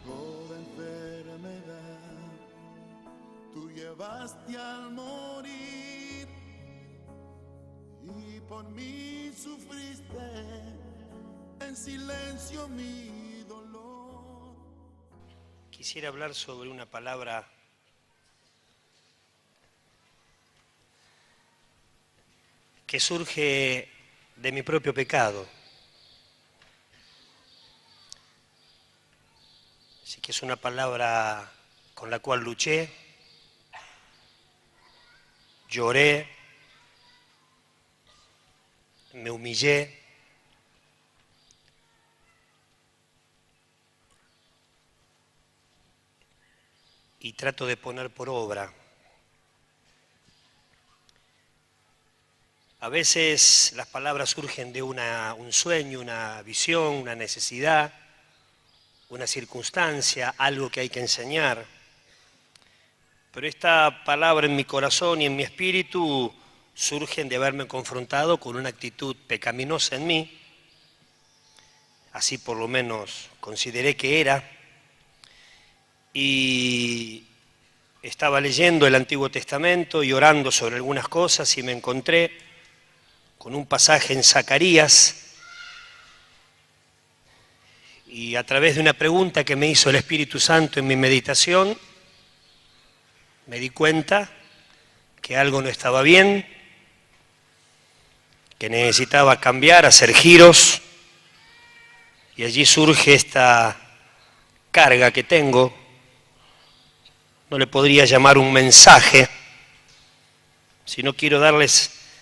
Toda enfermedad tú llevaste al morir y por mí sufriste en silencio mi dolor. Quisiera hablar sobre una palabra que surge de mi propio pecado. Así que es una palabra con la cual luché, lloré, me humillé, y trato de poner por obra. A veces las palabras surgen de un sueño, una visión, una necesidad, una circunstancia, algo que hay que enseñar. Pero esta palabra en mi corazón y en mi espíritu surgen de haberme confrontado con una actitud pecaminosa en mí. Así por lo menos consideré que era. Y estaba leyendo el Antiguo Testamento y orando sobre algunas cosas y me encontré con un pasaje en Zacarías. Y a través de una pregunta que me hizo el Espíritu Santo en mi meditación, me di cuenta que algo no estaba bien, que necesitaba cambiar, hacer giros, y allí surge esta carga que tengo. No le podría llamar un mensaje, sino quiero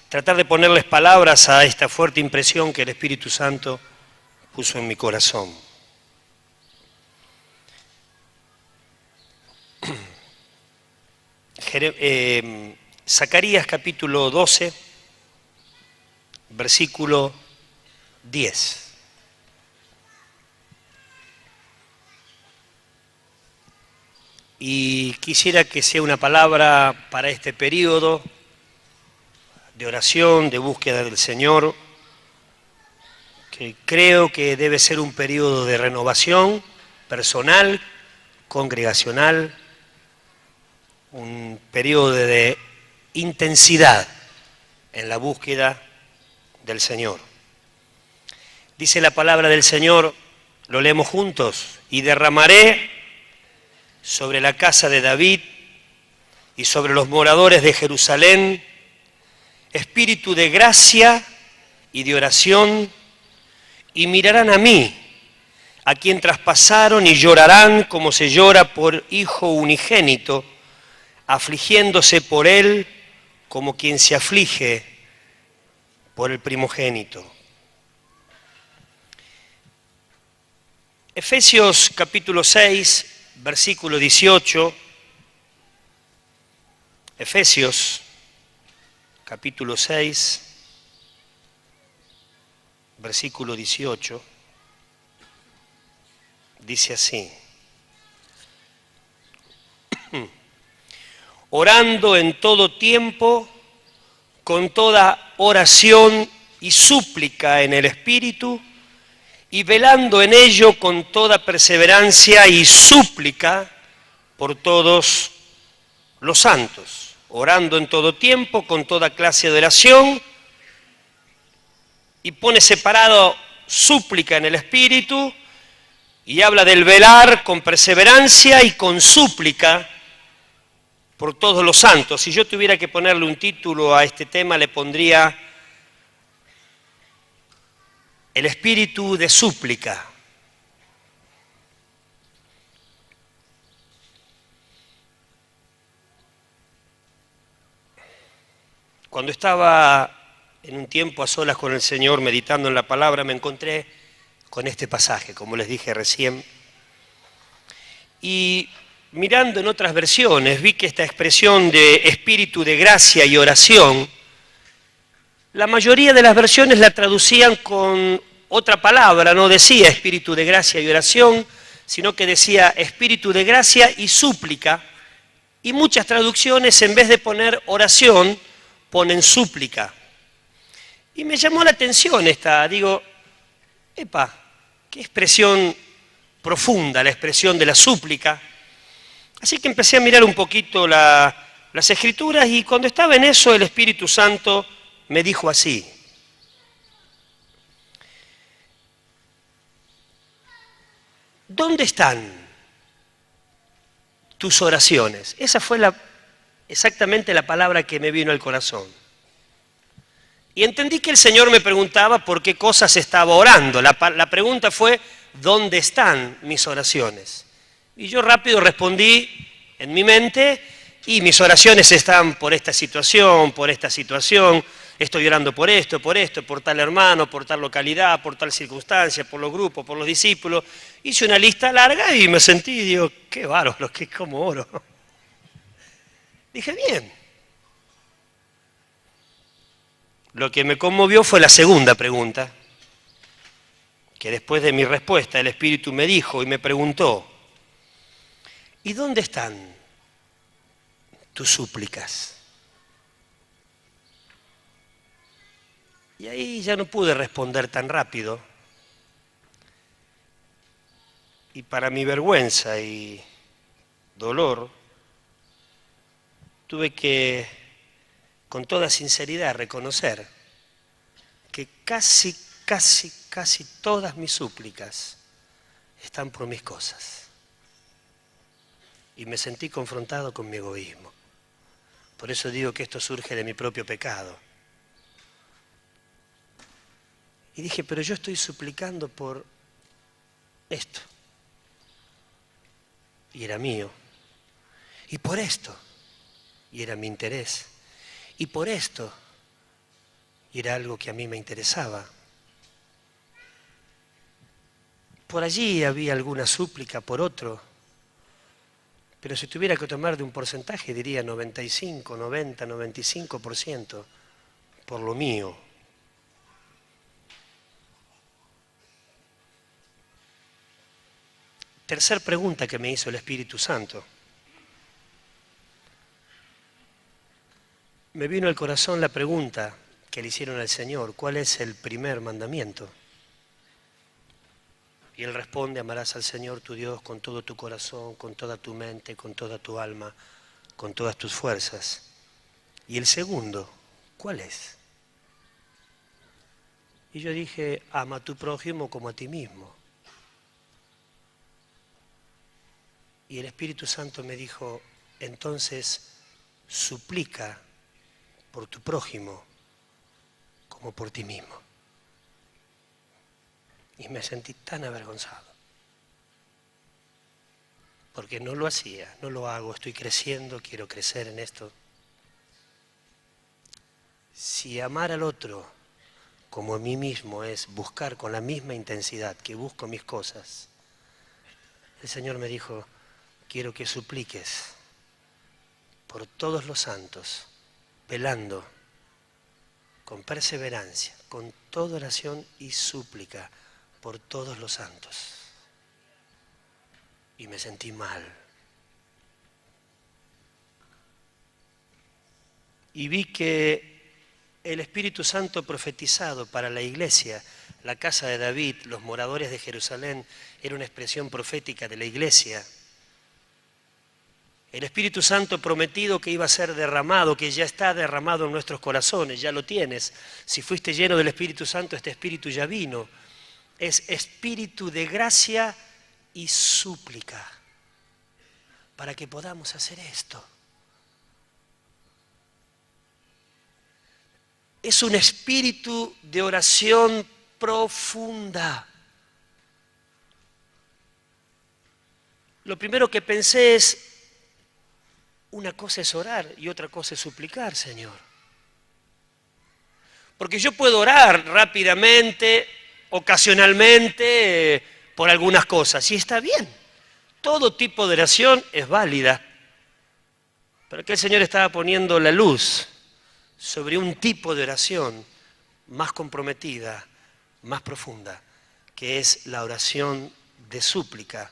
tratar de ponerles palabras a esta fuerte impresión que el Espíritu Santo puso en mi corazón. Zacarías capítulo 12, versículo 10. Y quisiera que sea una palabra para este periodo de oración, de búsqueda del Señor, que creo que debe ser un periodo de renovación personal, congregacional, un periodo de intensidad en la búsqueda del Señor. Dice la palabra del Señor, lo leemos juntos, y derramaré sobre la casa de David y sobre los moradores de Jerusalén espíritu de gracia y de oración, y mirarán a mí, a quien traspasaron, y llorarán como se llora por hijo unigénito, afligiéndose por él como quien se aflige por el primogénito. Efesios capítulo 6, versículo 18. Efesios capítulo 6, versículo 18. Dice así: orando en todo tiempo, con toda oración y súplica en el Espíritu, y velando en ello con toda perseverancia y súplica por todos los santos. Orando en todo tiempo, con toda clase de oración, y pone separado súplica en el Espíritu, y habla del velar con perseverancia y con súplica por todos los santos. Si yo tuviera que ponerle un título a este tema, le pondría el espíritu de súplica. Cuando estaba en un tiempo a solas con el Señor, meditando en la palabra, me encontré con este pasaje, como les dije recién. Y mirando en otras versiones, vi que esta expresión de espíritu de gracia y oración, la mayoría de las versiones la traducían con otra palabra, no decía espíritu de gracia y oración, sino que decía espíritu de gracia y súplica, y muchas traducciones en vez de poner oración, ponen súplica. Y me llamó la atención digo, epa, qué expresión profunda, la expresión de la súplica. Así que empecé a mirar un poquito las Escrituras y cuando estaba en eso el Espíritu Santo me dijo así: ¿dónde están tus oraciones? Esa fue exactamente la palabra que me vino al corazón. Y entendí que el Señor me preguntaba por qué cosas estaba orando. La pregunta fue, ¿dónde están mis oraciones? Y yo rápido respondí en mi mente, y mis oraciones están por esta situación, estoy orando por esto, por tal hermano, por tal localidad, por tal circunstancia, por los grupos, por los discípulos. Hice una lista larga y me sentí, digo, qué bárbaro, cómo oro. Dije, bien. Lo que me conmovió fue la segunda pregunta, que después de mi respuesta el Espíritu me dijo y me preguntó, ¿y dónde están tus súplicas? Y ahí ya no pude responder tan rápido. Y para mi vergüenza y dolor, tuve que, con toda sinceridad, reconocer que casi todas mis súplicas están por mis cosas. Y me sentí confrontado con mi egoísmo. Por eso digo que esto surge de mi propio pecado. Y dije, pero yo estoy suplicando por esto. Y era mío. Y por esto. Y era mi interés. Y por esto. Y era algo que a mí me interesaba. Por allí había alguna súplica por otro. Pero si tuviera que tomar de un porcentaje, diría 95, 90, 95% por lo mío. Tercer pregunta que me hizo el Espíritu Santo. Me vino al corazón la pregunta que le hicieron al Señor: ¿cuál es el primer mandamiento? Y Él responde: amarás al Señor tu Dios con todo tu corazón, con toda tu mente, con toda tu alma, con todas tus fuerzas. Y el segundo, ¿cuál es? Y yo dije: ama a tu prójimo como a ti mismo. Y el Espíritu Santo me dijo: entonces suplica por tu prójimo como por ti mismo. Y me sentí tan avergonzado, porque no lo hacía, no lo hago, estoy creciendo, quiero crecer en esto. Si amar al otro como a mí mismo es buscar con la misma intensidad que busco mis cosas, el Señor me dijo: quiero que supliques por todos los santos, velando con perseverancia, con toda oración y súplica por todos los santos. Y me sentí mal. Y vi que el Espíritu Santo profetizado para la iglesia, la casa de David, los moradores de Jerusalén, era una expresión profética de la iglesia. El Espíritu Santo prometido que iba a ser derramado, que ya está derramado en nuestros corazones, ya lo tienes. Si fuiste lleno del Espíritu Santo, este Espíritu ya vino. Es espíritu de gracia y súplica para que podamos hacer esto. Es un espíritu de oración profunda. Lo primero que pensé es: una cosa es orar y otra cosa es suplicar, Señor. Porque yo puedo orar rápidamente, ocasionalmente, por algunas cosas, y está bien. Todo tipo de oración es válida. Pero que el Señor estaba poniendo la luz sobre un tipo de oración más comprometida, más profunda, que es la oración de súplica,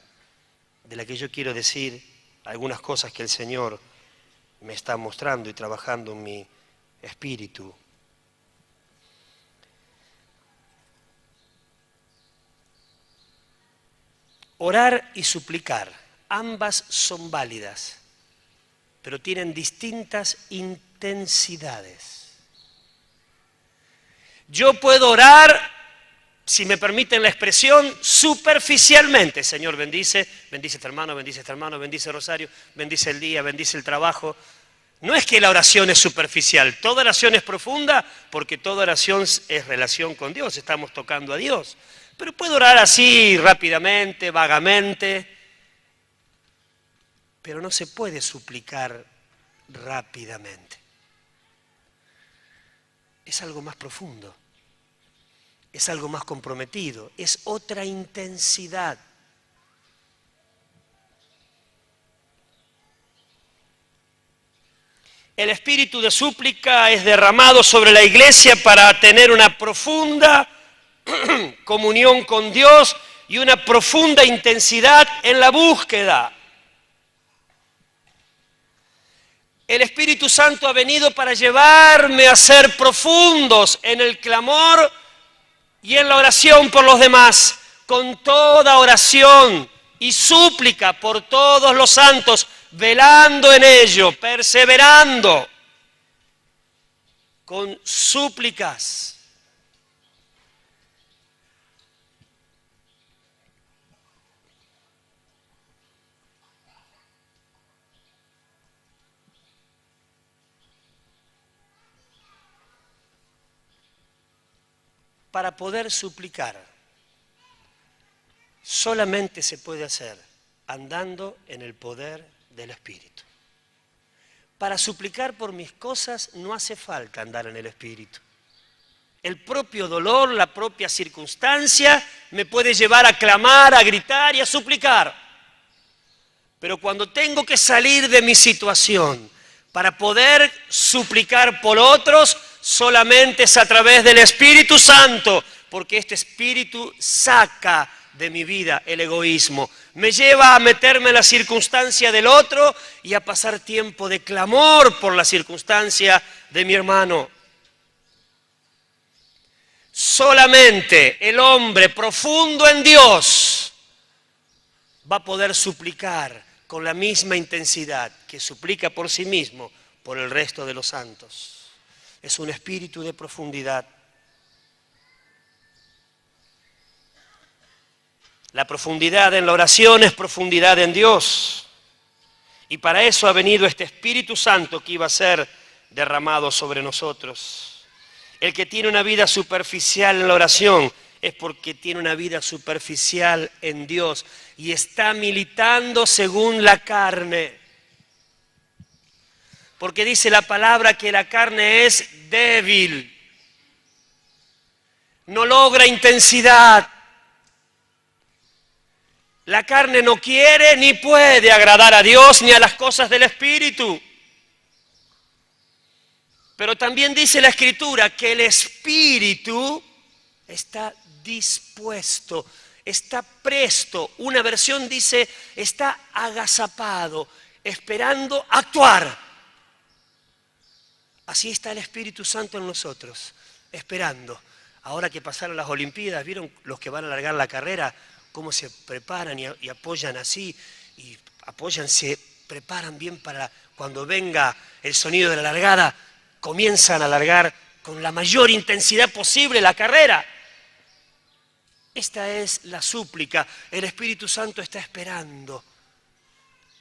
de la que yo quiero decir algunas cosas que el Señor me está mostrando y trabajando en mi espíritu. Orar y suplicar, ambas son válidas, pero tienen distintas intensidades. Yo puedo orar, si me permiten la expresión, superficialmente. Señor, bendice este hermano, bendice este hermano, bendice Rosario, bendice el día, bendice el trabajo. No es que la oración es superficial, toda oración es profunda porque toda oración es relación con Dios, estamos tocando a Dios. Pero puedo orar así rápidamente, vagamente, pero no se puede suplicar rápidamente. Es algo más profundo, es algo más comprometido, es otra intensidad. El espíritu de súplica es derramado sobre la iglesia para tener una profunda comunión con Dios y una profunda intensidad en la búsqueda. El Espíritu Santo ha venido para llevarme a ser profundos en el clamor y en la oración por los demás, con toda oración y súplica por todos los santos, velando en ello, perseverando con súplicas. Para poder suplicar, solamente se puede hacer andando en el poder del Espíritu. Para suplicar por mis cosas no hace falta andar en el Espíritu. El propio dolor, la propia circunstancia me puede llevar a clamar, a gritar y a suplicar. Pero cuando tengo que salir de mi situación para poder suplicar por otros, solamente es a través del Espíritu Santo, porque este Espíritu saca de mi vida el egoísmo, me lleva a meterme en la circunstancia del otro y a pasar tiempo de clamor por la circunstancia de mi hermano. Solamente el hombre profundo en Dios va a poder suplicar con la misma intensidad que suplica por sí mismo, por el resto de los santos. Es un espíritu de profundidad. La profundidad en la oración es profundidad en Dios. Y para eso ha venido este Espíritu Santo que iba a ser derramado sobre nosotros. El que tiene una vida superficial en la oración es porque tiene una vida superficial en Dios y está militando según la carne. Porque dice la palabra que la carne es débil, no logra intensidad. La carne no quiere ni puede agradar a Dios ni a las cosas del Espíritu. Pero también dice la Escritura que el Espíritu está dispuesto, está presto. Una versión dice, está agazapado, esperando actuar. Así está el Espíritu Santo en nosotros, esperando. Ahora que pasaron las Olimpiadas, ¿vieron los que van a largar la carrera? Cómo se preparan y apoyan así, y apoyan, se preparan bien para cuando venga el sonido de la largada, comienzan a largar con la mayor intensidad posible la carrera. Esta es la súplica. El Espíritu Santo está esperando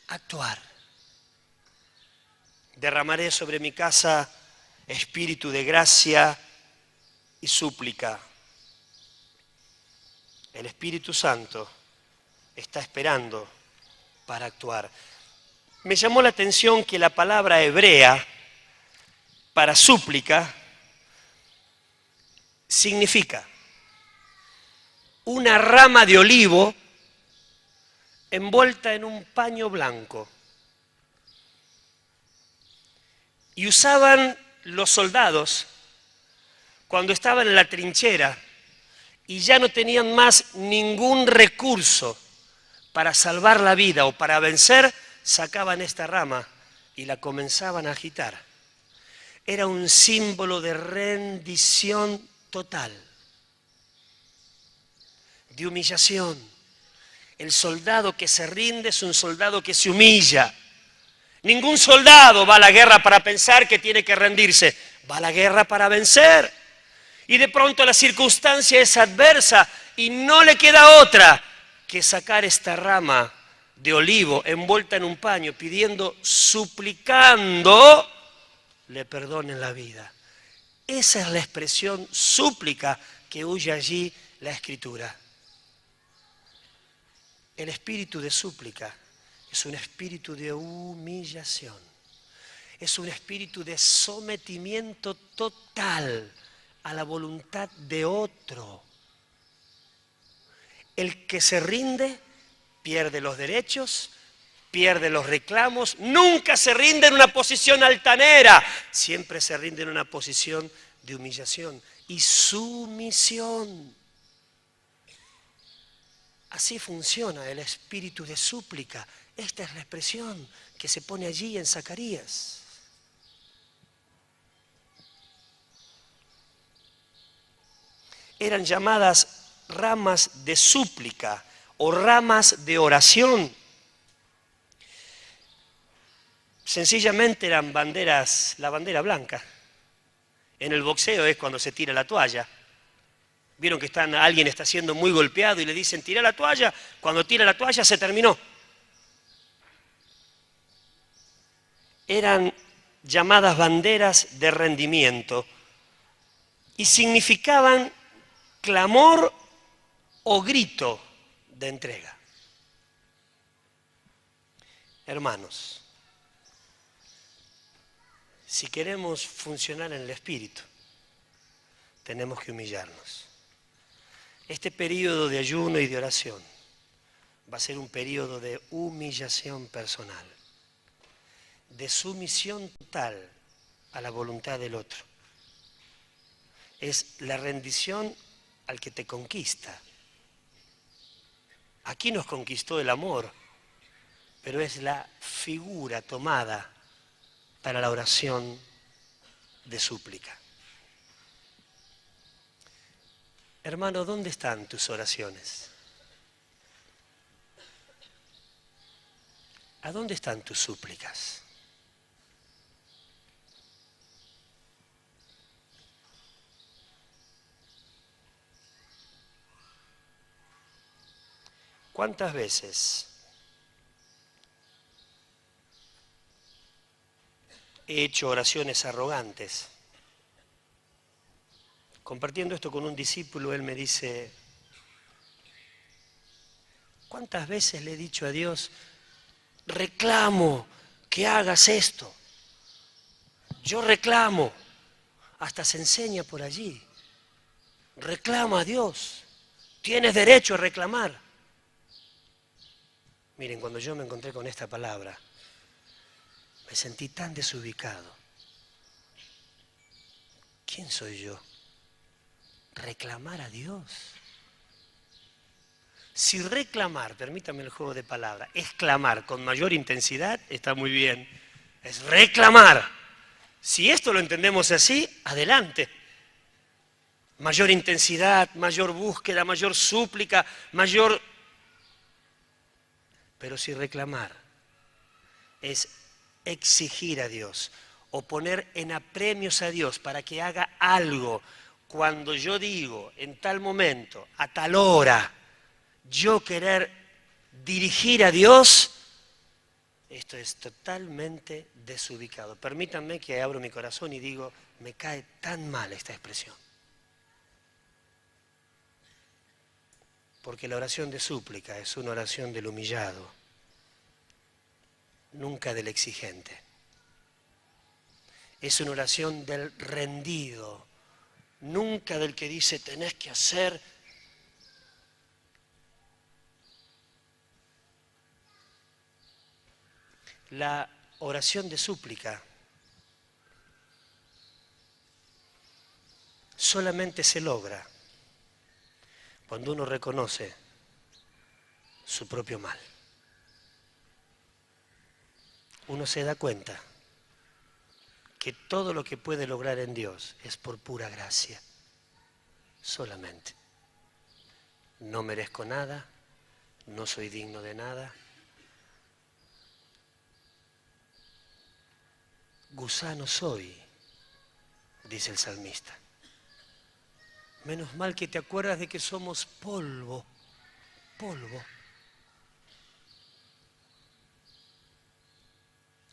actuar. Derramaré sobre mi casa espíritu de gracia y súplica. El Espíritu Santo está esperando para actuar. Me llamó la atención que la palabra hebrea para súplica significa una rama de olivo envuelta en un paño blanco. Y usaban los soldados cuando estaban en la trinchera y ya no tenían más ningún recurso para salvar la vida o para vencer, sacaban esta rama y la comenzaban a agitar. Era un símbolo de rendición total, de humillación. El soldado que se rinde es un soldado que se humilla. Ningún soldado va a la guerra para pensar que tiene que rendirse, va a la guerra para vencer. Y de pronto la circunstancia es adversa y no le queda otra que sacar esta rama de olivo envuelta en un paño, pidiendo, suplicando, le perdonen la vida. Esa es la expresión súplica que huye allí la Escritura. El espíritu de súplica es un espíritu de humillación, es un espíritu de sometimiento total a la voluntad de otro. El que se rinde pierde los derechos, pierde los reclamos, nunca se rinde en una posición altanera, siempre se rinde en una posición de humillación y sumisión. Así funciona el espíritu de súplica. Esta es la expresión que se pone allí en Zacarías. Eran llamadas ramas de súplica o ramas de oración. Sencillamente eran banderas, la bandera blanca. En el boxeo es cuando se tira la toalla. Vieron que alguien está siendo muy golpeado y le dicen tira la toalla. Cuando tira la toalla se terminó. Eran llamadas banderas de rendimiento y significaban clamor o grito de entrega. Hermanos, si queremos funcionar en el Espíritu, tenemos que humillarnos. Este periodo de ayuno y de oración va a ser un periodo de humillación personal, de sumisión total a la voluntad del otro. Es la rendición al que te conquista. Aquí nos conquistó el amor, pero es la figura tomada para la oración de súplica. Hermano, ¿dónde están tus oraciones? ¿A dónde están tus súplicas? ¿Cuántas veces he hecho oraciones arrogantes? Compartiendo esto con un discípulo, él me dice, ¿cuántas veces le he dicho a Dios, reclamo que hagas esto? Yo reclamo, hasta se enseña por allí, reclama a Dios, tienes derecho a reclamar. Miren, cuando yo me encontré con esta palabra, me sentí tan desubicado. ¿Quién soy yo? Reclamar a Dios. Si reclamar, permítame el juego de palabras, es clamar con mayor intensidad, está muy bien. Es reclamar. Si esto lo entendemos así, adelante. Mayor intensidad, mayor búsqueda, mayor súplica, mayor... Pero si reclamar es exigir a Dios o poner en apremios a Dios para que haga algo, cuando yo digo en tal momento, a tal hora, yo querer dirigir a Dios, esto es totalmente desubicado. Permítanme que abro mi corazón y digo, me cae tan mal esta expresión. Porque la oración de súplica es una oración del humillado, nunca del exigente. Es una oración del rendido, nunca del que dice tenés que hacer. La oración de súplica solamente se logra Cuando uno reconoce su propio mal, uno se da cuenta que todo lo que puede lograr en Dios es por pura gracia, solamente. No merezco nada, no soy digno de nada. Gusano soy, dice el salmista. Menos mal que te acuerdas de que somos polvo, polvo.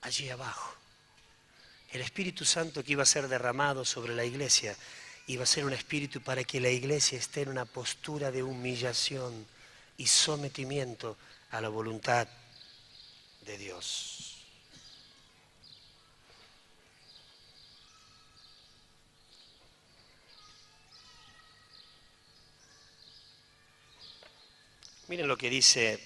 Allí abajo, el Espíritu Santo que iba a ser derramado sobre la iglesia, iba a ser un espíritu para que la iglesia esté en una postura de humillación y sometimiento a la voluntad de Dios. Miren lo que dice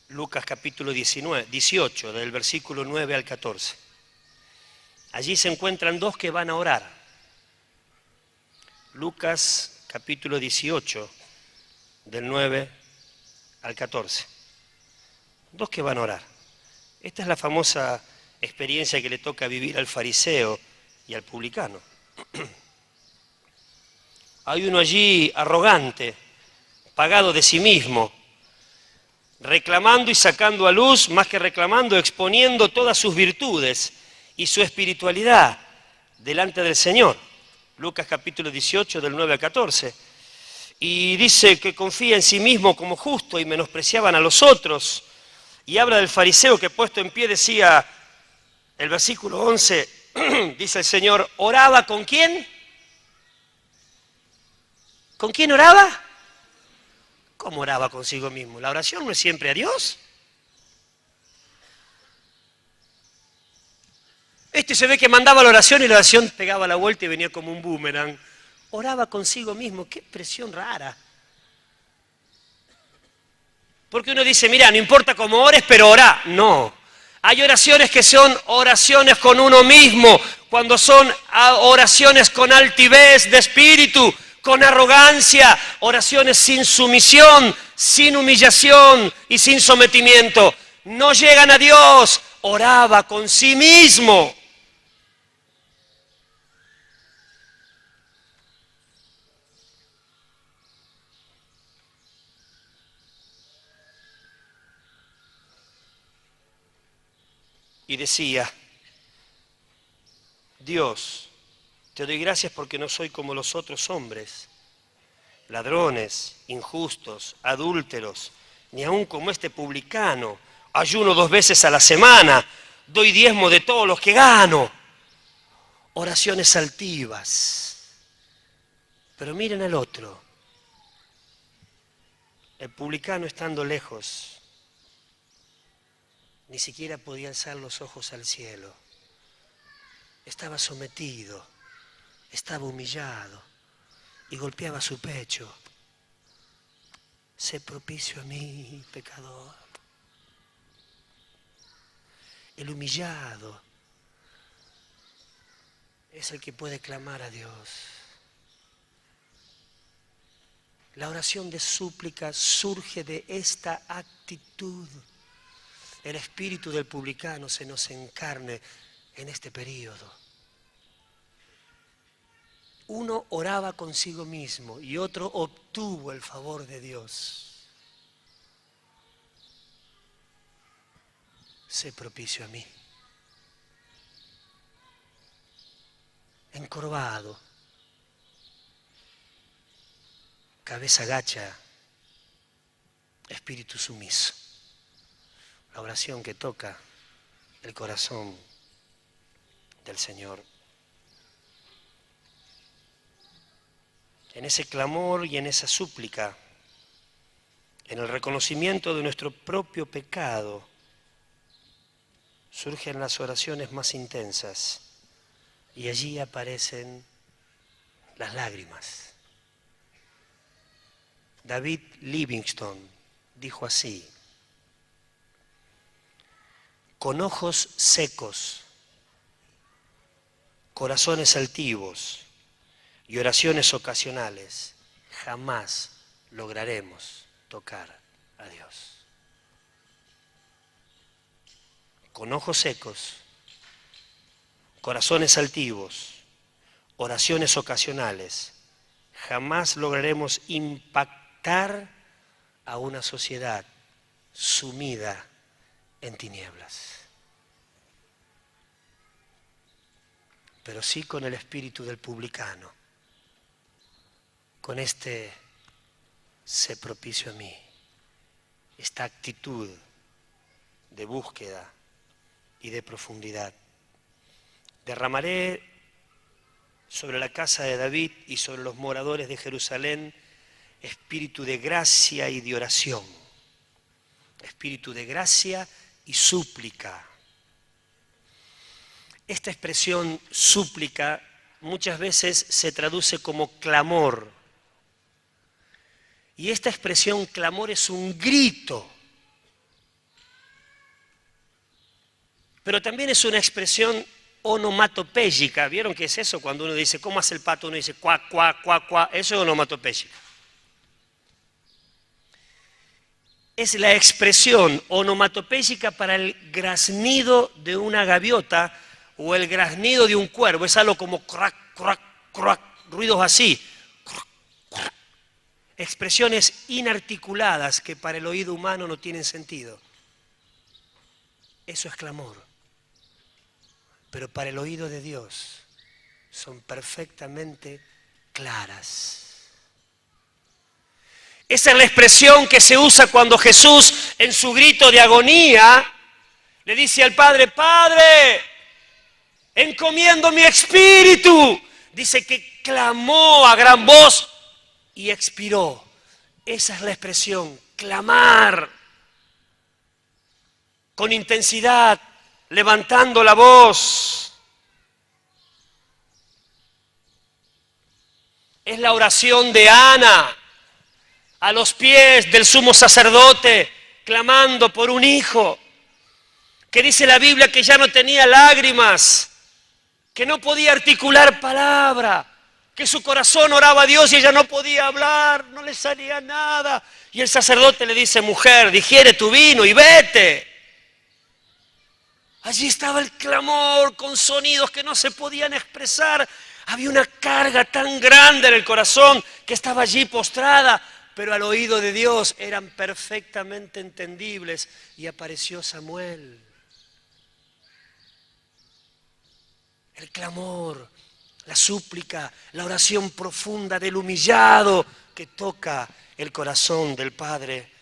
Lucas capítulo 18, del versículo 9 al 14. Allí se encuentran dos que van a orar. Lucas capítulo 18, del 9 al 14. Dos que van a orar. Esta es la famosa experiencia que le toca vivir al fariseo y al publicano. Hay uno allí arrogante, pagado de sí mismo, reclamando y sacando a luz, más que reclamando, exponiendo todas sus virtudes y su espiritualidad delante del Señor. Lucas capítulo 18, del 9 al 14. Y dice que confía en sí mismo como justo y menospreciaban a los otros. Y habla del fariseo que puesto en pie decía, el versículo 11, dice el Señor, ¿oraba con quién? ¿Con quién oraba? ¿Cómo oraba consigo mismo? ¿La oración no es siempre a Dios? Este se ve que mandaba la oración y la oración pegaba la vuelta y venía como un boomerang. Oraba consigo mismo, qué expresión rara. Porque uno dice, mira, no importa cómo ores, pero orá. No, hay oraciones que son oraciones con uno mismo, cuando son oraciones con altivez de espíritu, con arrogancia, oraciones sin sumisión, sin humillación y sin sometimiento. No llegan a Dios, oraba con sí mismo. Y decía, Dios, te doy gracias porque no soy como los otros hombres, ladrones, injustos, adúlteros, ni aun como este publicano. Ayuno 2 veces a la semana, doy diezmo de todos los que gano. Oraciones altivas. Pero miren al otro, el publicano estando lejos, ni siquiera podía alzar los ojos al cielo. Estaba sometido, estaba humillado y golpeaba su pecho. Sé propicio a mí, pecador. El humillado es el que puede clamar a Dios. La oración de súplica surge de esta actitud. El espíritu del publicano se nos encarne en este periodo. Uno oraba consigo mismo y otro obtuvo el favor de Dios. Sé propicio a mí. Encorvado, cabeza gacha, espíritu sumiso. La oración que toca el corazón del Señor. En ese clamor y en esa súplica, en el reconocimiento de nuestro propio pecado, surgen las oraciones más intensas y allí aparecen las lágrimas. David Livingstone dijo así: con ojos secos, corazones altivos, y oraciones ocasionales, jamás lograremos tocar a Dios. Con ojos secos, corazones altivos, oraciones ocasionales, jamás lograremos impactar a una sociedad sumida en tinieblas. Pero sí con el espíritu del publicano, con este sé propicio a mí, esta actitud de búsqueda y de profundidad. Derramaré sobre la casa de David y sobre los moradores de Jerusalén espíritu de gracia y de oración, espíritu de gracia y súplica. Esta expresión súplica muchas veces se traduce como clamor. Y esta expresión clamor es un grito. Pero también es una expresión onomatopéyica. ¿Vieron qué es eso? Cuando uno dice, ¿cómo hace el pato? Uno dice, cuac, cuac, cuac, cuac. Eso es onomatopéyica. Es la expresión onomatopéyica para el graznido de una gaviota o el graznido de un cuervo. Es algo como crac, crac, crac, ruidos así. Expresiones inarticuladas que para el oído humano no tienen sentido. Eso es clamor. Pero para el oído de Dios son perfectamente claras. Esa es la expresión que se usa cuando Jesús, en su grito de agonía, le dice al Padre, Padre, encomiendo mi espíritu. Dice que clamó a gran voz y expiró. Esa es la expresión, clamar con intensidad, levantando la voz. Es la oración de Ana a los pies del sumo sacerdote, clamando por un hijo, que dice la Biblia que ya no tenía lágrimas, que no podía articular palabra, que su corazón oraba a Dios y ella no podía hablar, no le salía nada. Y el sacerdote le dice, mujer, digiere tu vino y vete. Allí estaba el clamor con sonidos que no se podían expresar. Había una carga tan grande en el corazón que estaba allí postrada, pero al oído de Dios eran perfectamente entendibles. Y apareció Samuel. El clamor, la súplica, la oración profunda del humillado que toca el corazón del Padre.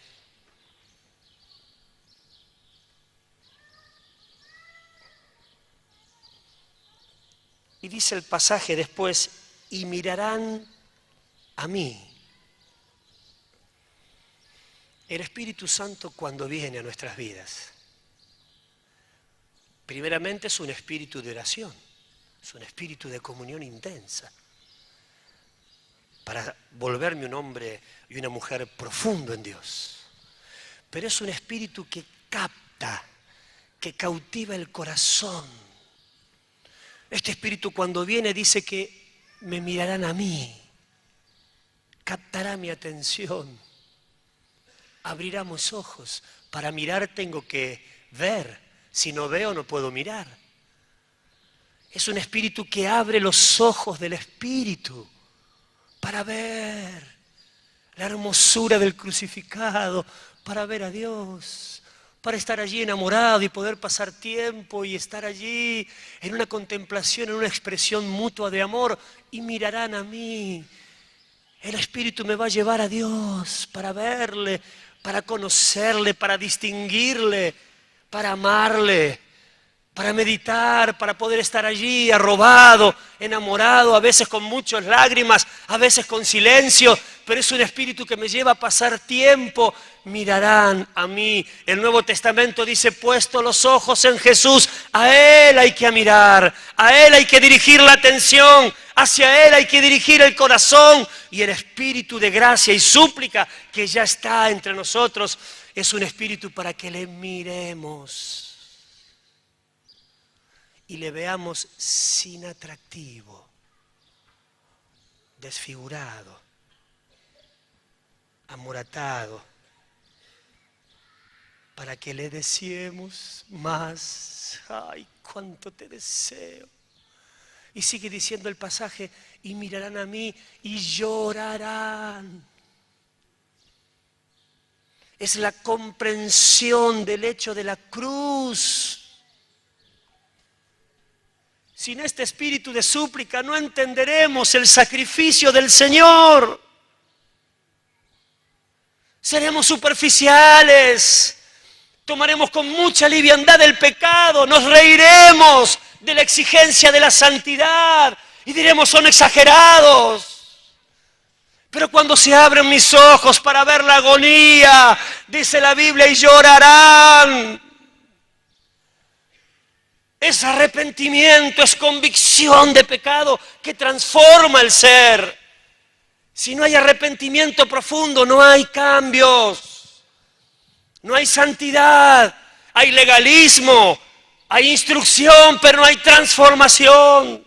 Y dice el pasaje después, y mirarán a mí. El Espíritu Santo cuando viene a nuestras vidas, primeramente es un espíritu de oración, es un espíritu de comunión intensa, para volverme un hombre y una mujer profundo en Dios. Pero es un espíritu que capta, que cautiva el corazón. Este espíritu cuando viene dice que me mirarán a mí, captará mi atención, abrirá mis ojos. Para mirar tengo que ver, si no veo no puedo mirar. Es un espíritu que abre los ojos del espíritu para ver la hermosura del crucificado, para ver a Dios, para estar allí enamorado y poder pasar tiempo y estar allí en una contemplación, en una expresión mutua de amor, y mirarán a mí. El Espíritu me va a llevar a Dios para verle, para conocerle, para distinguirle, para amarle, para meditar, para poder estar allí arrobado, enamorado, a veces con muchas lágrimas, a veces con silencio, pero es un espíritu que me lleva a pasar tiempo. Mirarán a mí. El Nuevo Testamento dice, puesto los ojos en Jesús, a Él hay que mirar, a Él hay que dirigir la atención, hacia Él hay que dirigir el corazón, y el espíritu de gracia y súplica que ya está entre nosotros es un espíritu para que le miremos y le veamos sin atractivo, desfigurado, amoratado, para que le deseemos más. Ay, cuánto te deseo. Y sigue diciendo el pasaje, y mirarán a mí y llorarán. Es la comprensión del hecho de la cruz. Sin este espíritu de súplica no entenderemos el sacrificio del Señor. Seremos superficiales, tomaremos con mucha liviandad el pecado, nos reiremos de la exigencia de la santidad y diremos son exagerados. Pero cuando se abren mis ojos para ver la agonía, dice la Biblia, y llorarán. Es arrepentimiento, es convicción de pecado que transforma el ser. Si no hay arrepentimiento profundo, no hay cambios, no hay santidad, hay legalismo, hay instrucción, pero no hay transformación.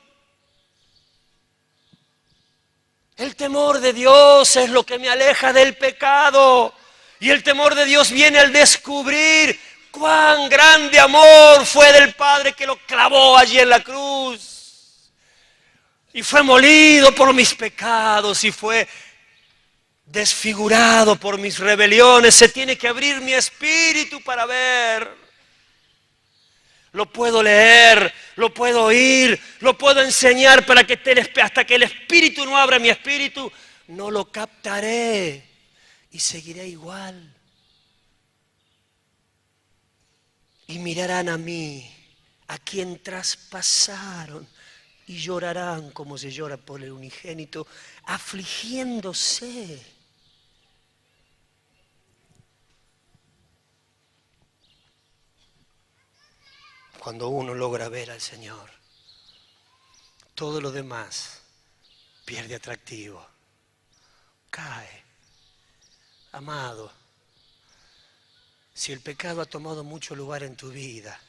El temor de Dios es lo que me aleja del pecado. Y el temor de Dios viene al descubrir cuán grande amor fue del Padre que lo clavó allí en la cruz. Y fue molido por mis pecados y fue desfigurado por mis rebeliones. Se tiene que abrir mi espíritu para ver. Lo puedo leer, lo puedo oír, lo puedo enseñar para que hasta que el espíritu no abra mi espíritu, no lo captaré y seguiré igual. Y mirarán a mí, a quien traspasaron, y llorarán como se llora por el unigénito, afligiéndose. Cuando uno logra ver al Señor, todo lo demás pierde atractivo, cae. Amado, si el pecado ha tomado mucho lugar en tu vida,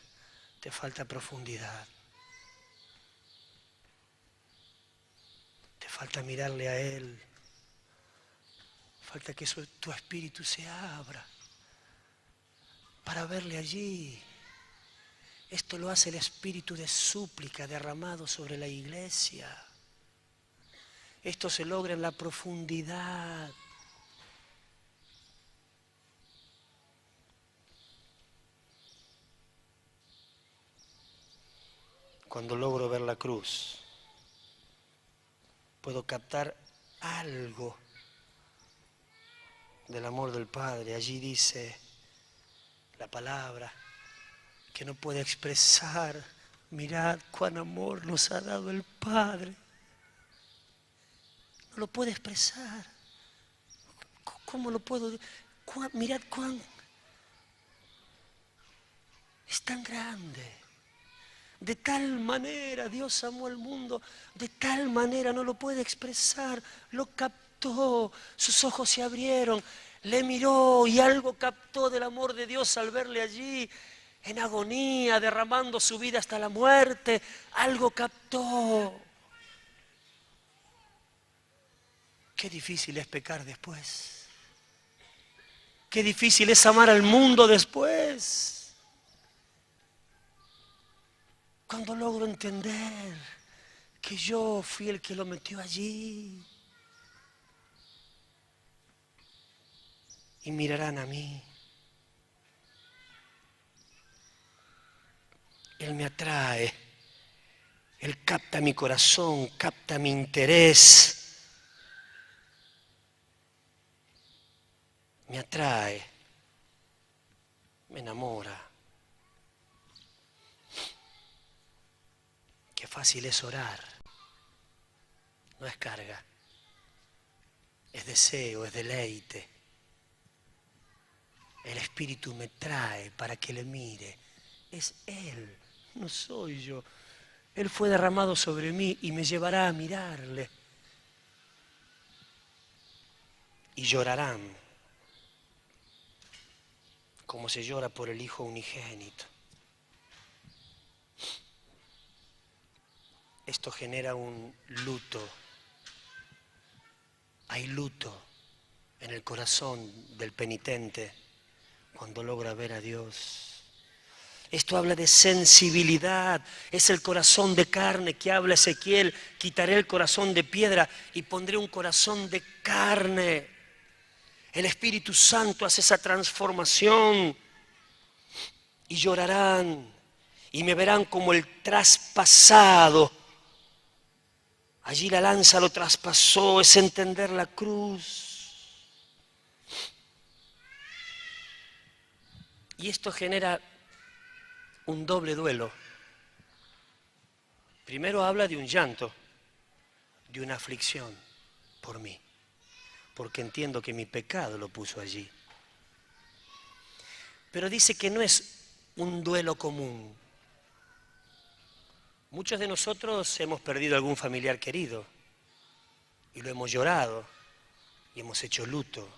te falta profundidad. Te falta mirarle a Él. Falta que tu espíritu se abra para verle allí. Esto lo hace el espíritu de súplica derramado sobre la iglesia. Esto se logra en la profundidad. Cuando logro ver la cruz, puedo captar algo del amor del Padre. Allí dice la palabra que no puede expresar. Mirad cuán amor nos ha dado el Padre. No lo puede expresar. ¿Cómo lo puedo? Mirad cuán es tan grande. De tal manera Dios amó al mundo, de tal manera no lo puede expresar, lo captó, sus ojos se abrieron, le miró y algo captó del amor de Dios al verle allí en agonía, derramando su vida hasta la muerte, algo captó. Qué difícil es pecar después, qué difícil es amar al mundo después. Cuando logro entender que yo fui el que lo metió allí. Y mirarán a mí. Él me atrae. Él capta mi corazón, capta mi interés. Me atrae. Me enamora. Qué fácil es orar. No es carga. Es deseo, es deleite. El Espíritu me trae para que le mire. Es Él, no soy yo. Él fue derramado sobre mí y me llevará a mirarle. Y llorarán como se llora por el Hijo unigénito. Esto genera un luto Hay luto en el corazón del penitente cuando logra ver a Dios. Esto habla de sensibilidad, es el corazón de carne que habla Ezequiel. Quitaré el corazón de piedra y pondré un corazón de carne. El Espíritu Santo hace esa transformación y llorarán y me verán como el traspasado. Allí la lanza lo traspasó, es entender la cruz. Y esto genera un doble duelo. Primero habla de un llanto, de una aflicción por mí, porque entiendo que mi pecado lo puso allí. Pero dice que no es un duelo común. Muchos de nosotros hemos perdido algún familiar querido y lo hemos llorado y hemos hecho luto.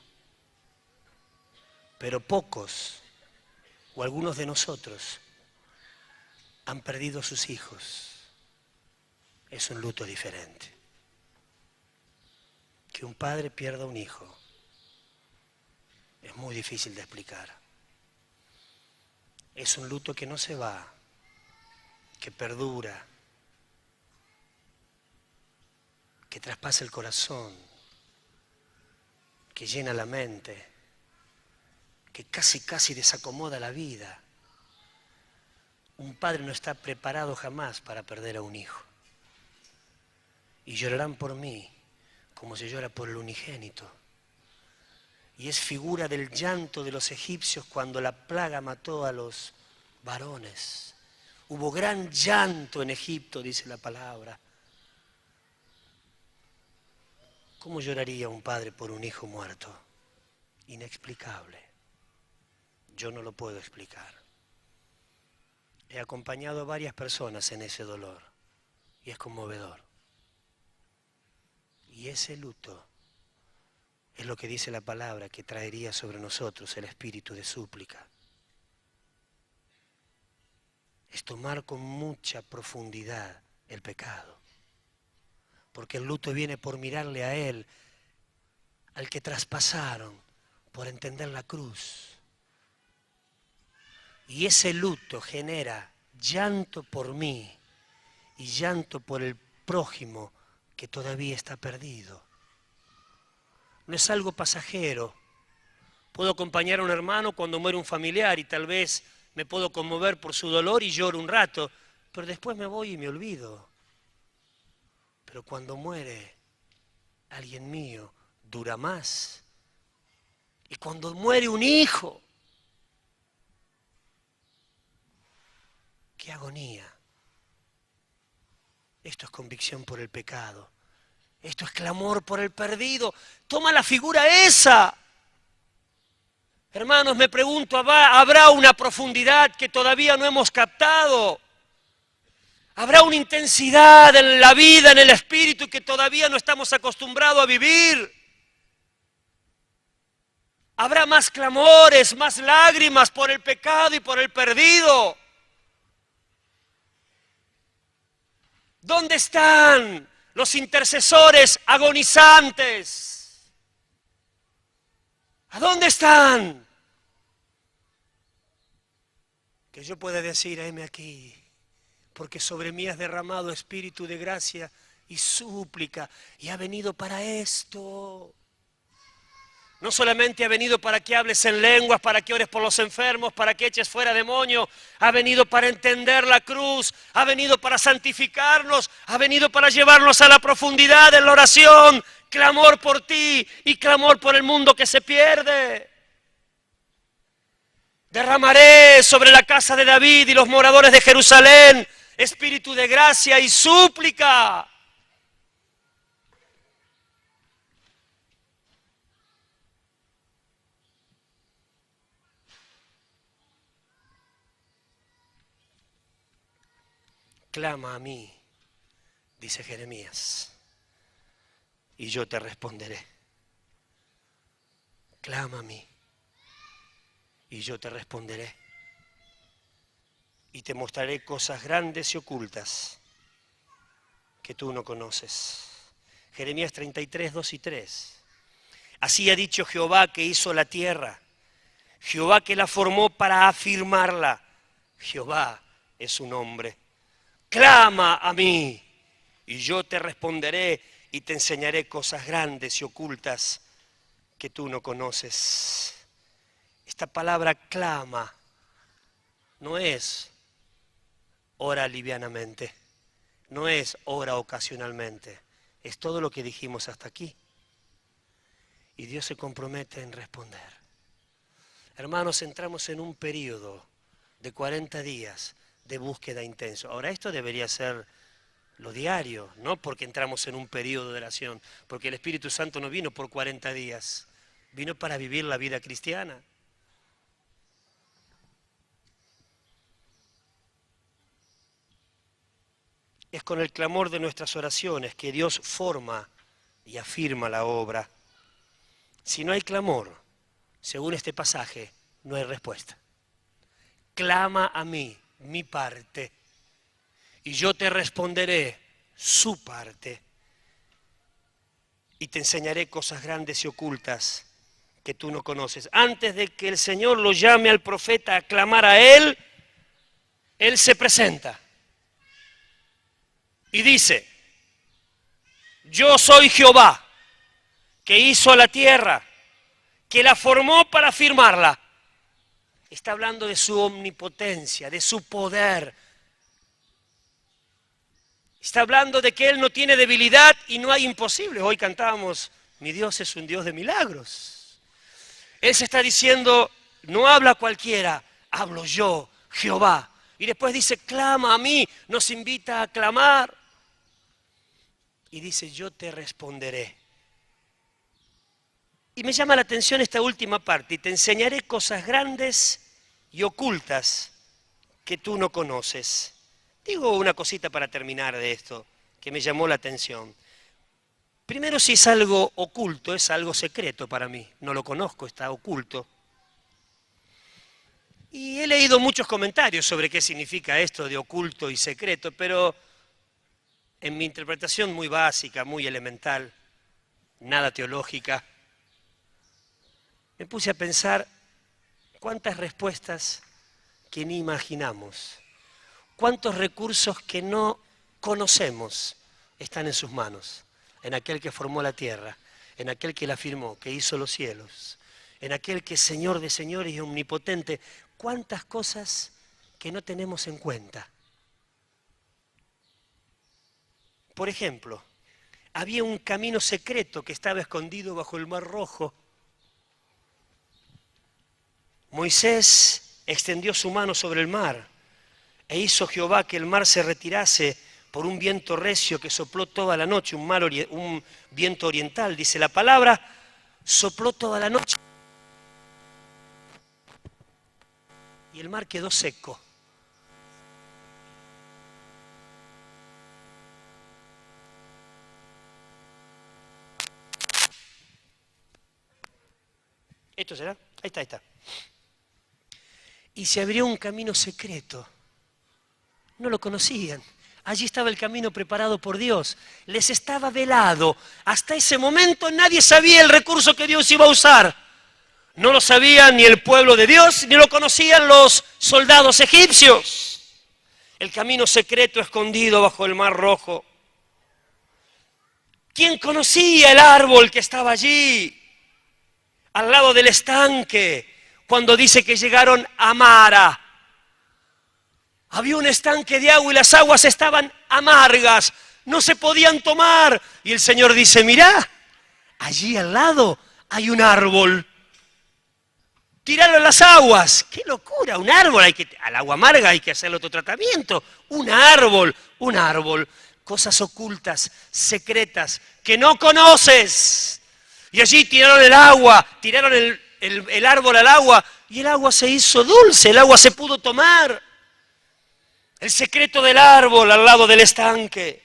Pero pocos o algunos de nosotros han perdido sus hijos. Es un luto diferente. Que un padre pierda un hijo es muy difícil de explicar. Es un luto que no se va, que perdura, que traspasa el corazón, que llena la mente, que casi desacomoda la vida. Un padre no está preparado jamás para perder a un hijo. Y llorarán por mí como se llora por el unigénito. Y es figura del llanto de los egipcios cuando la plaga mató a los varones. Hubo gran llanto en Egipto, dice la palabra. ¿Cómo lloraría un padre por un hijo muerto? Inexplicable. Yo no lo puedo explicar. He acompañado a varias personas en ese dolor y es conmovedor. Y ese luto es lo que dice la palabra que traería sobre nosotros el espíritu de súplica. Es tomar con mucha profundidad el pecado. Porque el luto viene por mirarle a Él, al que traspasaron, por entender la cruz. Y ese luto genera llanto por mí y llanto por el prójimo que todavía está perdido. No es algo pasajero. Puedo acompañar a un hermano cuando muere un familiar y tal vez me puedo conmover por su dolor y lloro un rato, pero después me voy y me olvido. Pero cuando muere alguien mío, dura más. Y cuando muere un hijo, ¡qué agonía! Esto es convicción por el pecado. Esto es clamor por el perdido. Toma la figura esa. Hermanos, me pregunto, ¿habrá una profundidad que todavía no hemos captado? ¿Habrá una intensidad en la vida, en el espíritu que todavía no estamos acostumbrados a vivir? ¿Habrá más clamores, más lágrimas por el pecado y por el perdido? ¿Dónde están los intercesores agonizantes? ¿A dónde están? Que yo pueda decir, heme aquí, porque sobre mí has derramado espíritu de gracia y súplica, y ha venido para esto. No solamente ha venido para que hables en lenguas, para que ores por los enfermos, para que eches fuera demonios, ha venido para entender la cruz, ha venido para santificarnos, ha venido para llevarnos a la profundidad de la oración, clamor por ti y clamor por el mundo que se pierde. Derramaré sobre la casa de David y los moradores de Jerusalén espíritu de gracia y súplica. Clama a mí, dice Jeremías, y yo te responderé. Clama a mí, y yo te responderé. Y te mostraré cosas grandes y ocultas que tú no conoces. Jeremías 33, 2 y 3. Así ha dicho Jehová que hizo la tierra, Jehová que la formó para afirmarla. Jehová es su nombre. Clama a mí y yo te responderé y te enseñaré cosas grandes y ocultas que tú no conoces. Esta palabra clama no es ora livianamente, no es ora ocasionalmente, es todo lo que dijimos hasta aquí. Y Dios se compromete en responder. Hermanos, entramos en un periodo de 40 días de búsqueda intenso. Ahora, esto debería ser lo diario, no porque entramos en un periodo de oración, porque el Espíritu Santo no vino por 40 días, vino para vivir la vida cristiana. Es con el clamor de nuestras oraciones que Dios forma y afirma la obra. Si no hay clamor, según este pasaje, no hay respuesta. Clama a mí, mi parte, y yo te responderé su parte, y te enseñaré cosas grandes y ocultas que tú no conoces. Antes de que el Señor lo llame al profeta a clamar a Él, Él se presenta y dice: yo soy Jehová, que hizo la tierra, que la formó para afirmarla. Está hablando de su omnipotencia, de su poder. Está hablando de que Él no tiene debilidad y no hay imposibles. Hoy cantábamos, mi Dios es un Dios de milagros. Él se está diciendo, no habla cualquiera, hablo yo, Jehová. Y después dice, clama a mí, nos invita a clamar. Y dice, yo te responderé. Y me llama la atención esta última parte, y te enseñaré cosas grandes y ocultas que tú no conoces. Digo una cosita para terminar de esto, que me llamó la atención. Primero, si es algo oculto, es algo secreto para mí. No lo conozco, está oculto. Y he leído muchos comentarios sobre qué significa esto de oculto y secreto, pero en mi interpretación muy básica, muy elemental, nada teológica, me puse a pensar cuántas respuestas que ni imaginamos, cuántos recursos que no conocemos están en sus manos, en aquel que formó la tierra, en aquel que la firmó, que hizo los cielos, en aquel que es Señor de señores y omnipotente. Cuántas cosas que no tenemos en cuenta. Por ejemplo, había un camino secreto que estaba escondido bajo el Mar Rojo. Moisés extendió su mano sobre el mar e hizo Jehová que el mar se retirase por un viento recio que sopló toda la noche, un viento oriental. Dice la palabra, sopló toda la noche y el mar quedó seco. ¿Esto será? Ahí está. Y se abrió un camino secreto. No lo conocían. Allí estaba el camino preparado por Dios. Les estaba velado. Hasta ese momento nadie sabía el recurso que Dios iba a usar. No lo sabía ni el pueblo de Dios, ni lo conocían los soldados egipcios. El camino secreto escondido bajo el Mar Rojo. ¿Quién conocía el árbol que estaba allí? Al lado del estanque. Cuando dice que llegaron a Mara, había un estanque de agua y las aguas estaban amargas, no se podían tomar. Y el Señor dice, mirá, allí al lado hay un árbol. Tíralo en las aguas. ¡Qué locura! Un árbol, al agua amarga hay que hacerle otro tratamiento. Un árbol. Cosas ocultas, secretas, que no conoces. Y allí tiraron el agua, tiraron el árbol al agua y el agua se hizo dulce, el agua se pudo tomar. El secreto del árbol al lado del estanque.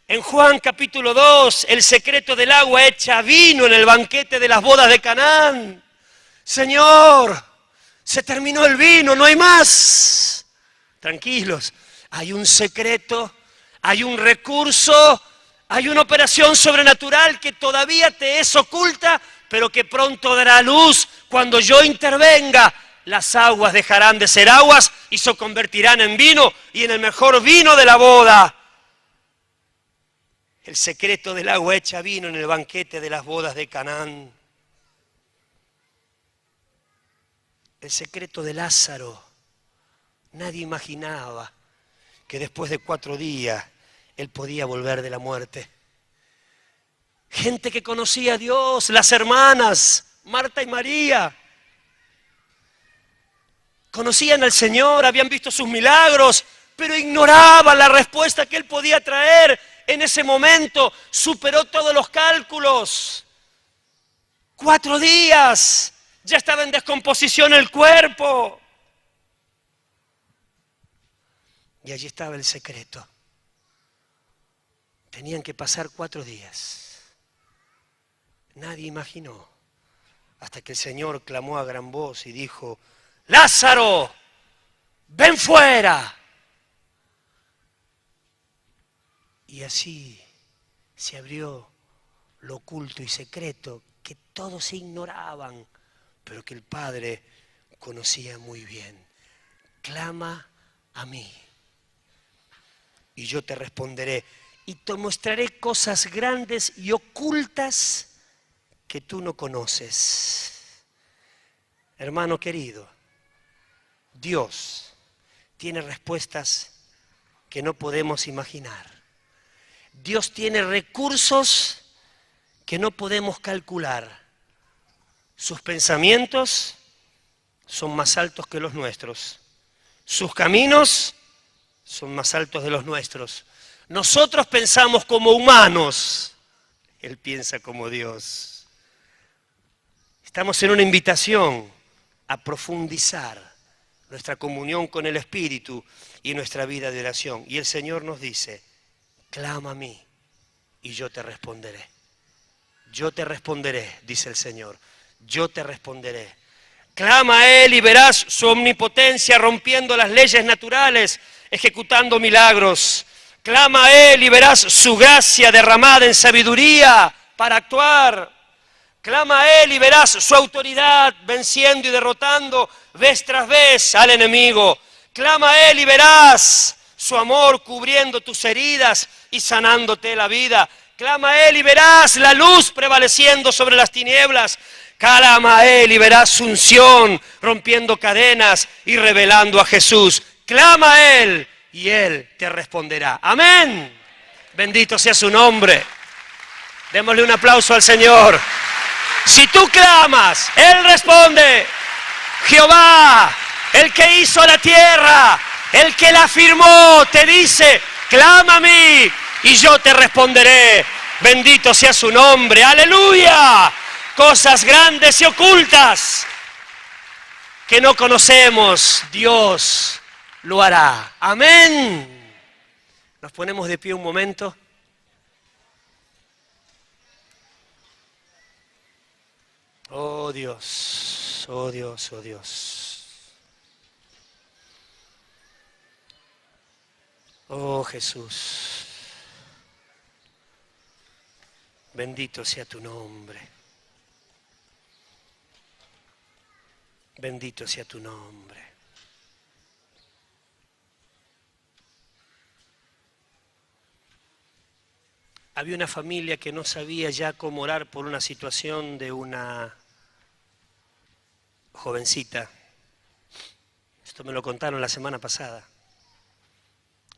En Juan capítulo 2, el secreto del agua hecha vino en el banquete de las bodas de Canaán. Señor, se terminó el vino, no hay más. Tranquilos, hay un secreto, hay un recurso, Hay una operación sobrenatural que todavía te es oculta, pero que pronto dará luz cuando yo intervenga. Las aguas dejarán de ser aguas y se convertirán en vino, y en el mejor vino de la boda. El secreto del agua hecha vino en el banquete de las bodas de Canaán. El secreto de Lázaro. Nadie imaginaba que después de 4 días él podía volver de la muerte. Gente que conocía a Dios, las hermanas, Marta y María, conocían al Señor, habían visto sus milagros, pero ignoraban la respuesta que Él podía traer en ese momento. Superó todos los cálculos. 4 días, ya estaba en descomposición el cuerpo. Y allí estaba el secreto. Tenían que pasar 4 días. Nadie imaginó, hasta que el Señor clamó a gran voz y dijo: ¡Lázaro, ven fuera! Y así se abrió lo oculto y secreto que todos ignoraban, pero que el Padre conocía muy bien. Clama a mí y yo te responderé y te mostraré cosas grandes y ocultas que tú no conoces. Hermano querido, Dios tiene respuestas que no podemos imaginar. Dios tiene recursos que no podemos calcular. Sus pensamientos son más altos que los nuestros. Sus caminos son más altos de los nuestros. Nosotros pensamos como humanos, Él piensa como Dios. Estamos en una invitación a profundizar nuestra comunión con el Espíritu y nuestra vida de oración. Y el Señor nos dice: clama a mí y yo te responderé. Yo te responderé, dice el Señor. Yo te responderé. Clama a Él y verás su omnipotencia rompiendo las leyes naturales, ejecutando milagros. Clama a Él y verás su gracia derramada en sabiduría para actuar. Clama a Él y verás su autoridad venciendo y derrotando vez tras vez al enemigo. Clama a Él y verás su amor cubriendo tus heridas y sanándote la vida. Clama a Él y verás la luz prevaleciendo sobre las tinieblas. Clama a Él y verás su unción rompiendo cadenas y revelando a Jesús. Clama a Él y Él te responderá. Amén. Bendito sea su nombre. Démosle un aplauso al Señor. Si tú clamas, Él responde. Jehová, el que hizo la tierra, el que la firmó, te dice: clama a mí y yo te responderé. Bendito sea su nombre. Aleluya. Cosas grandes y ocultas que no conocemos, Dios lo hará. Amén. Nos ponemos de pie un momento. Oh Dios, oh Dios, oh Dios. Oh Jesús. Bendito sea tu nombre. Bendito sea tu nombre. Había una familia que no sabía ya cómo orar por una situación de una jovencita. Esto me lo contaron la semana pasada.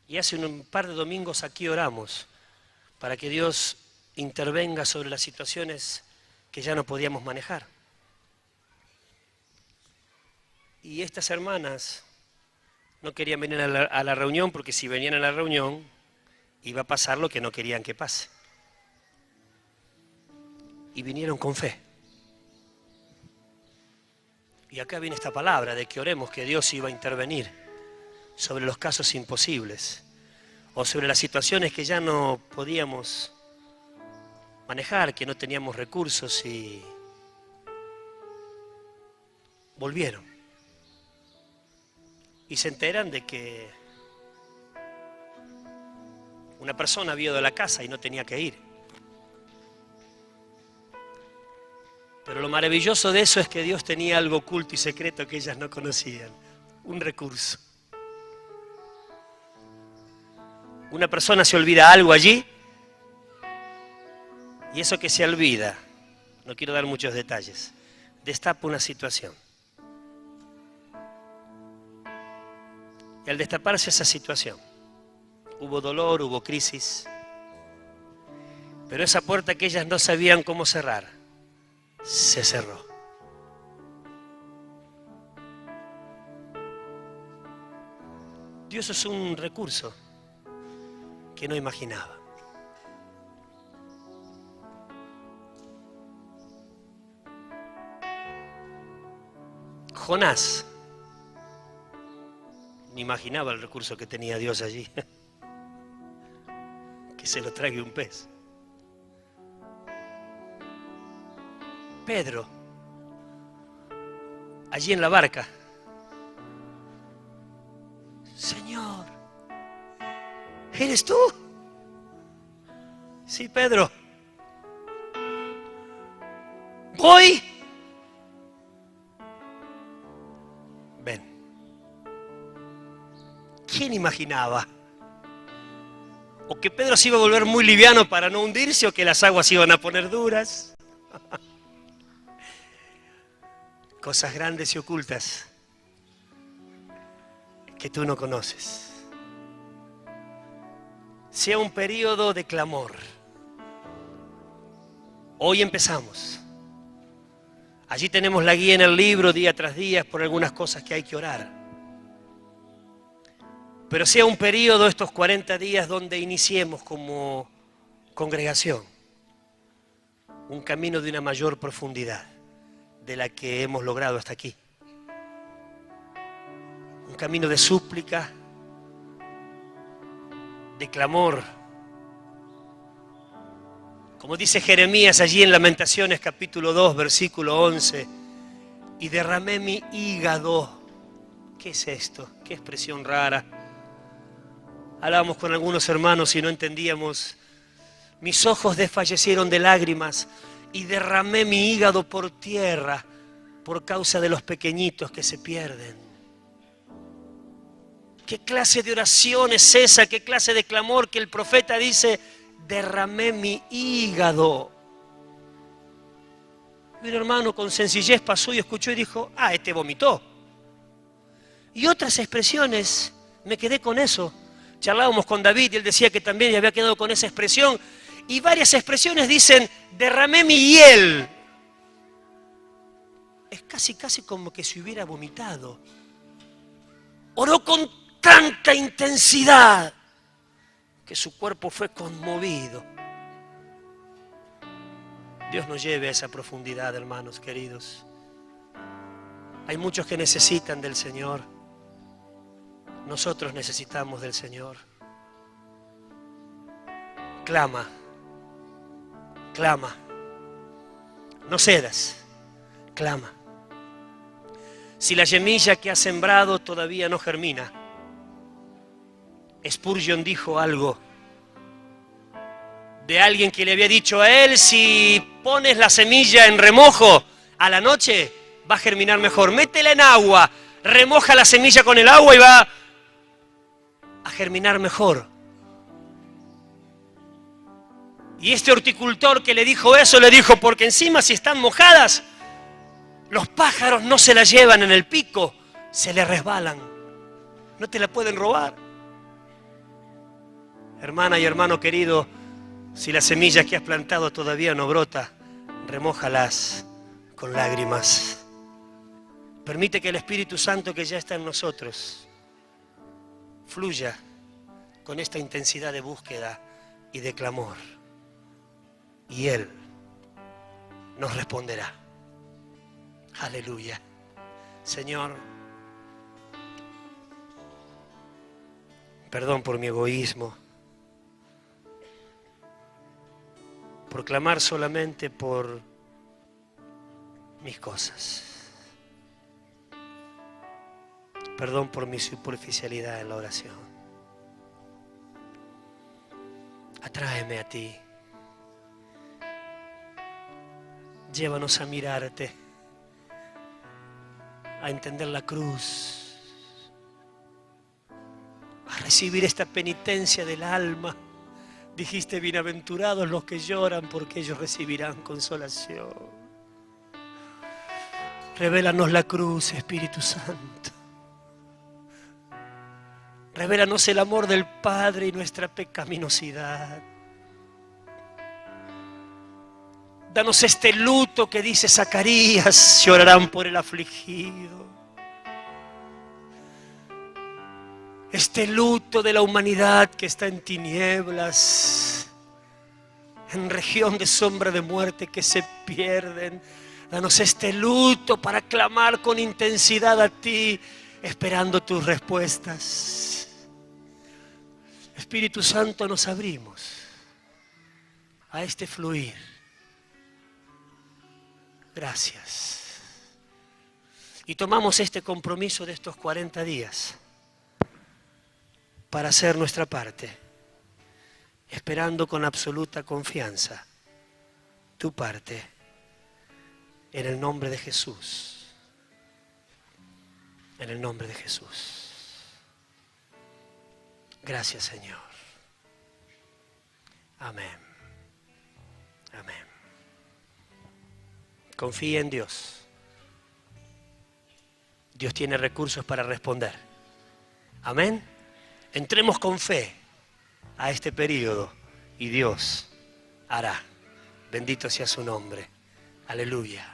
Y hace un par de domingos aquí oramos para que Dios intervenga sobre las situaciones que ya no podíamos manejar. Y estas hermanas no querían venir a la reunión porque si venían a la reunión iba a pasar lo que no querían que pase. Y vinieron con fe. Y acá viene esta palabra de que oremos que Dios iba a intervenir sobre los casos imposibles o sobre las situaciones que ya no podíamos manejar, que no teníamos recursos, y volvieron. Y se enteran de que Una persona había ido a la casa y no tenía que ir. Pero lo maravilloso de eso es que Dios tenía algo oculto y secreto que ellas no conocían. Un recurso. Una persona se olvida algo allí y eso que se olvida, no quiero dar muchos detalles, destapa una situación. Y al destaparse esa situación, hubo dolor, hubo crisis, pero esa puerta que ellas no sabían cómo cerrar, se cerró. Dios es un recurso que no imaginaba. Jonás ni imaginaba el recurso que tenía Dios allí. Que se lo trague un pez. Pedro, allí en la barca. Señor, ¿eres tú? Sí, Pedro. Voy. Ven. ¿Quién imaginaba? O que Pedro se iba a volver muy liviano para no hundirse, o que las aguas se iban a poner duras. Cosas grandes y ocultas que tú no conoces. Sea un periodo de clamor. Hoy empezamos. Allí tenemos la guía en el libro día tras día por algunas cosas que hay que orar. Pero sea un periodo, estos 40 días, donde iniciemos como congregación un camino de una mayor profundidad de la que hemos logrado hasta aquí. Un camino de súplica, de clamor. Como dice Jeremías allí en Lamentaciones capítulo 2, versículo 11, y derramé mi hígado. ¿Qué es esto? ¿Qué expresión rara? Hablábamos con algunos hermanos y no entendíamos. Mis ojos desfallecieron de lágrimas y derramé mi hígado por tierra por causa de los pequeñitos que se pierden. ¿Qué clase de oración es esa? ¿Qué clase de clamor que el profeta dice, derramé mi hígado? Y un hermano con sencillez pasó y escuchó y dijo, este vomitó. Y otras expresiones, me quedé con eso. Charlábamos con David y él decía que también le había quedado con esa expresión. Y varias expresiones dicen, derramé mi hiel. Es casi como que se hubiera vomitado. Oró con tanta intensidad que su cuerpo fue conmovido. Dios nos lleve a esa profundidad, hermanos queridos. Hay muchos que necesitan del Señor. Nosotros necesitamos del Señor. Clama, clama. No cedas, clama. Si la semilla que has sembrado todavía no germina, Spurgeon dijo algo de alguien que le había dicho a él, si pones la semilla en remojo a la noche, va a germinar mejor. Métela en agua, remoja la semilla con el agua y va a germinar mejor. Y este horticultor que le dijo eso, le dijo, porque encima si están mojadas, los pájaros no se la llevan en el pico, se le resbalan, no te la pueden robar. Hermana y hermano querido, si la semilla que has plantado todavía no brota, remójalas con lágrimas. Permite que el Espíritu Santo que ya está en nosotros fluya con esta intensidad de búsqueda y de clamor. Y Él nos responderá. Aleluya. Señor, perdón por mi egoísmo, por clamar solamente por mis cosas. Perdón por mi superficialidad en la oración. Atráeme a ti. Llévanos a mirarte, a entender la cruz, a recibir esta penitencia del alma. Dijiste, bienaventurados los que lloran, porque ellos recibirán consolación. Revélanos la cruz, Espíritu Santo. Revélanos el amor del Padre y nuestra pecaminosidad. Danos este luto que dice Zacarías, llorarán por el afligido. Este luto de la humanidad que está en tinieblas, en región de sombra de muerte, que se pierden. Danos este luto para clamar con intensidad a ti, esperando tus respuestas. Espíritu Santo, nos abrimos a este fluir. Gracias. Y tomamos este compromiso de estos 40 días para hacer nuestra parte, esperando con absoluta confianza tu parte, en el nombre de Jesús. En el nombre de Jesús. Gracias, Señor. Amén. Amén. Confía en Dios. Dios tiene recursos para responder. Amén. Entremos con fe a este periodo y Dios hará. Bendito sea su nombre. Aleluya.